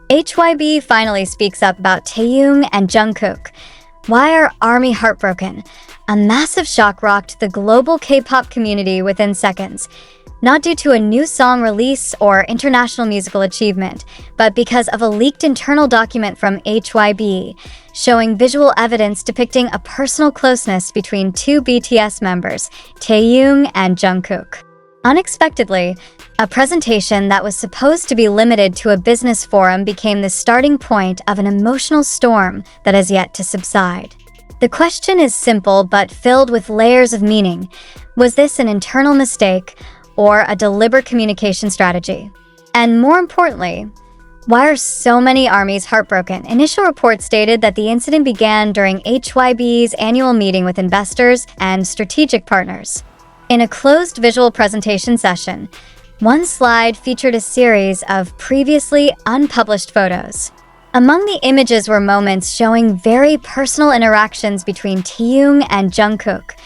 HYBE finally speaks up about Taehyung and Jungkook. Why are ARMY heartbroken? A massive shock rocked the global K-pop community within seconds. Not due to a new song release or international musical achievement, but because of a leaked internal document from HYBE, showing visual evidence depicting a personal closeness between two BTS members, Taehyung and Jungkook. Unexpectedly, a presentation that was supposed to be limited to a business forum became the starting point of an emotional storm that has yet to subside. The question is simple but filled with layers of meaning. Was this an internal mistake or a deliberate communication strategy? And more importantly, why are so many ARMYs heartbroken? Initial reports stated that the incident began during HYBE's annual meeting with investors and strategic partners. In a closed visual presentation session, one slide featured a series of previously unpublished photos. Among the images were moments showing very personal interactions between Taehyung and Jungkook,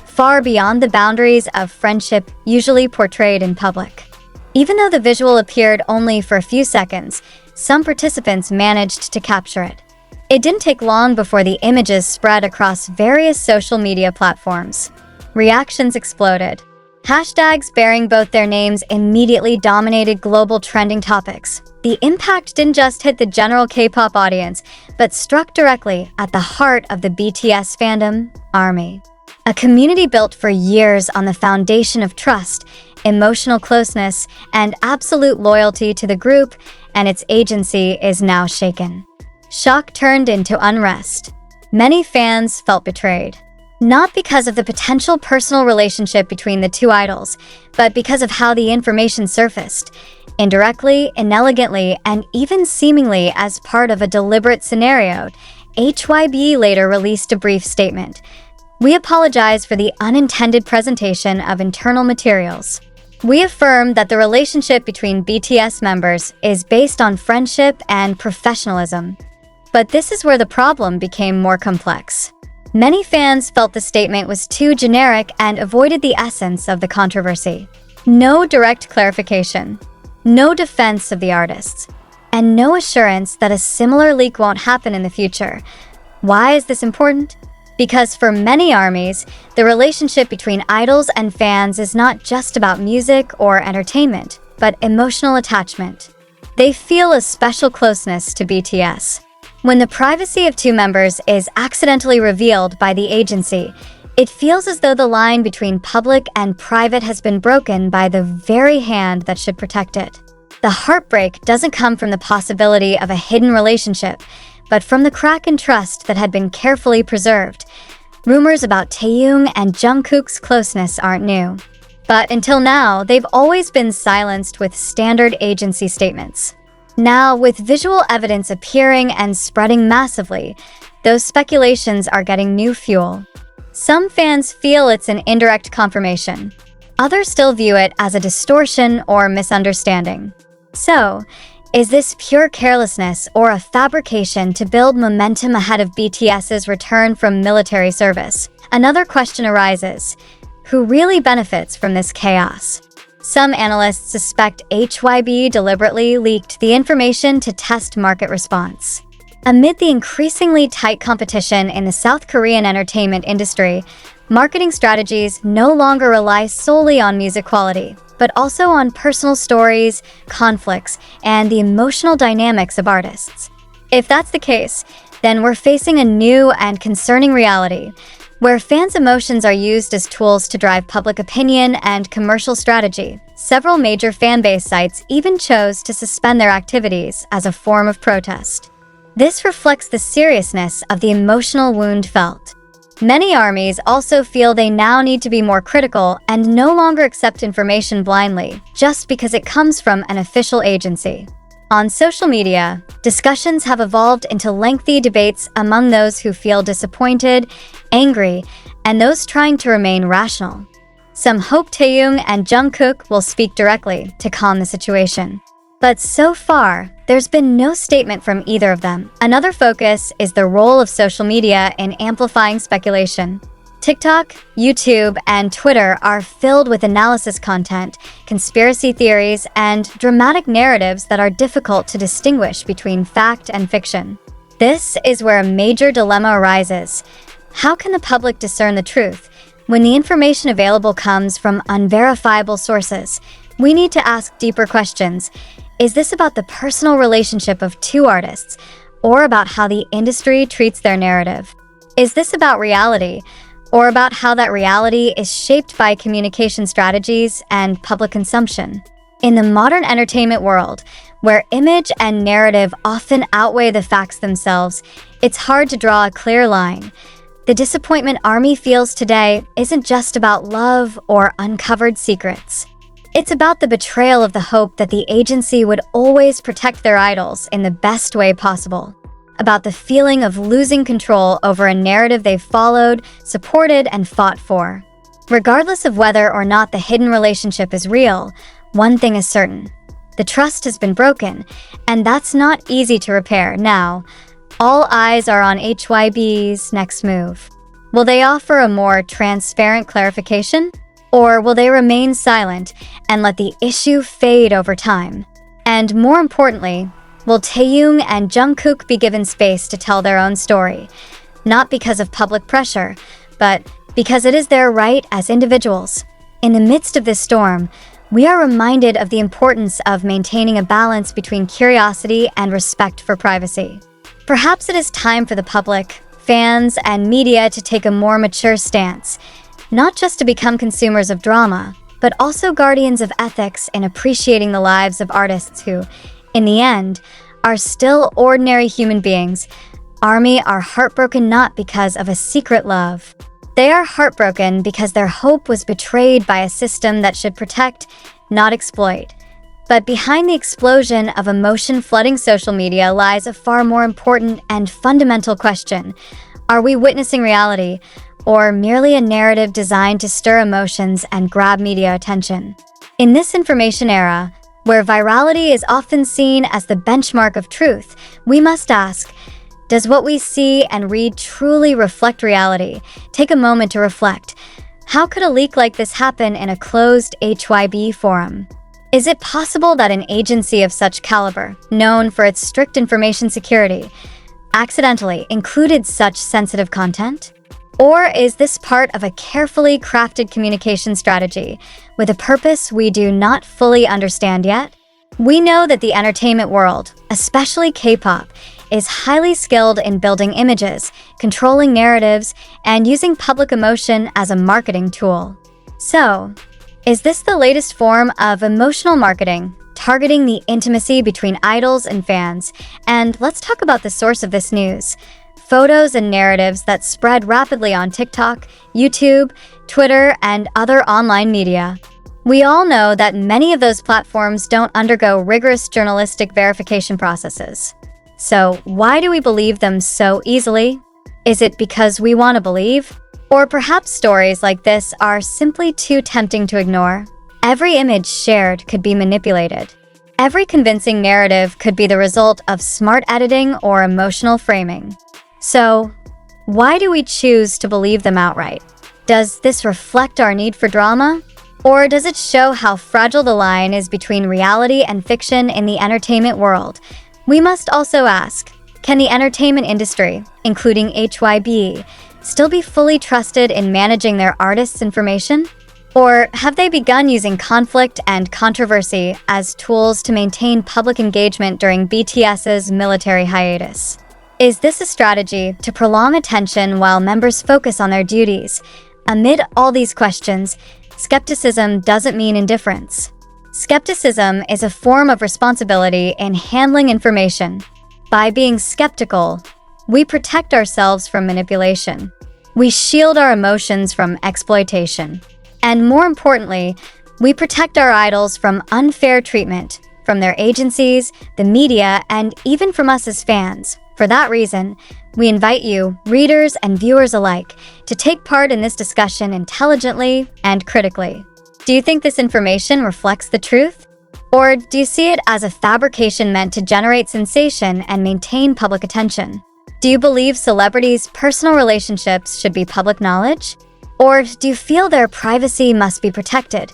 far beyond the boundaries of friendship usually portrayed in public. Even though the visual appeared only for a few seconds, some participants managed to capture it. It didn't take long before the images spread across various social media platforms. Reactions exploded. Hashtags bearing both their names immediately dominated global trending topics. The impact didn't just hit the general K-pop audience, but struck directly at the heart of the BTS fandom, ARMY. A community built for years on the foundation of trust, emotional closeness, and absolute loyalty to the group and its agency is now shaken. Shock turned into unrest. Many fans felt betrayed. Not because of the potential personal relationship between the two idols, but because of how the information surfaced. Indirectly, inelegantly, and even seemingly as part of a deliberate scenario, HYBE later released a brief statement. We apologize for the unintended presentation of internal materials. We affirm that the relationship between BTS members is based on friendship and professionalism. But this is where the problem became more complex. Many fans felt the statement was too generic and avoided the essence of the controversy. No direct clarification, no defense of the artists, and no assurance that a similar leak won't happen in the future. Why is this important? Because for many ARMYs, the relationship between idols and fans is not just about music or entertainment, but emotional attachment. They feel a special closeness to BTS. When the privacy of two members is accidentally revealed by the agency, it feels as though the line between public and private has been broken by the very hand that should protect it. The heartbreak doesn't come from the possibility of a hidden relationship, but from the crack in trust that had been carefully preserved. Rumors about Taehyung and Jungkook's closeness aren't new. But until now, they've always been silenced with standard agency statements. Now, with visual evidence appearing and spreading massively, those speculations are getting new fuel. Some fans feel it's an indirect confirmation. Others still view it as a distortion or misunderstanding. So, is this pure carelessness or a fabrication to build momentum ahead of BTS's return from military service? Another question arises: who really benefits from this chaos? Some analysts suspect HYBE deliberately leaked the information to test market response. Amid the increasingly tight competition in the South Korean entertainment industry, marketing strategies no longer rely solely on music quality, but also on personal stories, conflicts, and the emotional dynamics of artists. If that's the case, then we're facing a new and concerning reality, where fans' emotions are used as tools to drive public opinion and commercial strategy. Several major fanbase sites even chose to suspend their activities as a form of protest. This reflects the seriousness of the emotional wound felt. Many ARMYs also feel they now need to be more critical and no longer accept information blindly, just because it comes from an official agency. On social media, discussions have evolved into lengthy debates among those who feel disappointed, angry, and those trying to remain rational. Some hope Taehyung and Jungkook will speak directly to calm the situation. But so far, there's been no statement from either of them. Another focus is the role of social media in amplifying speculation. TikTok, YouTube, and Twitter are filled with analysis content, conspiracy theories, and dramatic narratives that are difficult to distinguish between fact and fiction. This is where a major dilemma arises. How can the public discern the truth when the information available comes from unverifiable sources? We need to ask deeper questions. Is this about the personal relationship of two artists, or about how the industry treats their narrative? Is this about reality, or about how that reality is shaped by communication strategies and public consumption? In the modern entertainment world, where image and narrative often outweigh the facts themselves, it's hard to draw a clear line. The disappointment ARMY feels today isn't just about love or uncovered secrets. It's about the betrayal of the hope that the agency would always protect their idols in the best way possible. About the feeling of losing control over a narrative they've followed, supported, and fought for. Regardless of whether or not the hidden relationship is real, one thing is certain. The trust has been broken, and that's not easy to repair now. All eyes are on HYBE's next move. Will they offer a more transparent clarification? Or will they remain silent and let the issue fade over time? And more importantly, will Taehyung and Jungkook be given space to tell their own story? Not because of public pressure, but because it is their right as individuals. In the midst of this storm, we are reminded of the importance of maintaining a balance between curiosity and respect for privacy. Perhaps it is time for the public, fans, and media to take a more mature stance, not just to become consumers of drama, but also guardians of ethics in appreciating the lives of artists who, in the end, are still ordinary human beings. ARMY are heartbroken not because of a secret love. They are heartbroken because their hope was betrayed by a system that should protect, not exploit. But behind the explosion of emotion flooding social media lies a far more important and fundamental question. Are we witnessing reality, or merely a narrative designed to stir emotions and grab media attention? In this information era, where virality is often seen as the benchmark of truth, we must ask, does what we see and read truly reflect reality? Take a moment to reflect. How could a leak like this happen in a closed HYBE forum? Is it possible that an agency of such caliber, known for its strict information security, accidentally included such sensitive content? Or is this part of a carefully crafted communication strategy with a purpose we do not fully understand yet? We know that the entertainment world, especially K-pop, is highly skilled in building images, controlling narratives, and using public emotion as a marketing tool. So, is this the latest form of emotional marketing, targeting the intimacy between idols and fans? And let's talk about the source of this news. Photos and narratives that spread rapidly on TikTok, YouTube, Twitter, and other online media. We all know that many of those platforms don't undergo rigorous journalistic verification processes. So why do we believe them so easily? Is it because we want to believe? Or perhaps stories like this are simply too tempting to ignore? Every image shared could be manipulated. Every convincing narrative could be the result of smart editing or emotional framing. So, why do we choose to believe them outright? Does this reflect our need for drama? Or does it show how fragile the line is between reality and fiction in the entertainment world? We must also ask, can the entertainment industry, including HYBE, still be fully trusted in managing their artists' information? Or have they begun using conflict and controversy as tools to maintain public engagement during BTS's military hiatus? Is this a strategy to prolong attention while members focus on their duties? Amid all these questions, skepticism doesn't mean indifference. Skepticism is a form of responsibility in handling information. By being skeptical, we protect ourselves from manipulation. We shield our emotions from exploitation. And more importantly, we protect our idols from unfair treatment, from their agencies, the media, and even from us as fans. For that reason, we invite you, readers and viewers alike, to take part in this discussion intelligently and critically. Do you think this information reflects the truth? Or do you see it as a fabrication meant to generate sensation and maintain public attention? Do you believe celebrities' personal relationships should be public knowledge? Or do you feel their privacy must be protected,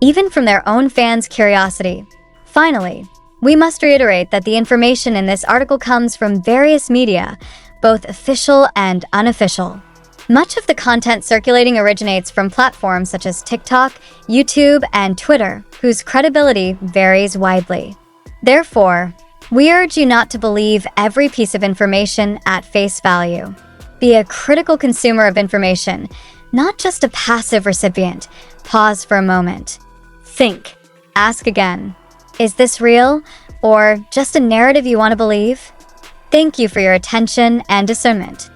even from their own fans' curiosity? Finally, we must reiterate that the information in this article comes from various media, both official and unofficial. Much of the content circulating originates from platforms such as TikTok, YouTube, and Twitter, whose credibility varies widely. Therefore, we urge you not to believe every piece of information at face value. Be a critical consumer of information, not just a passive recipient. Pause for a moment. Think. Ask again. Is this real, or just a narrative you want to believe? Thank you for your attention and discernment.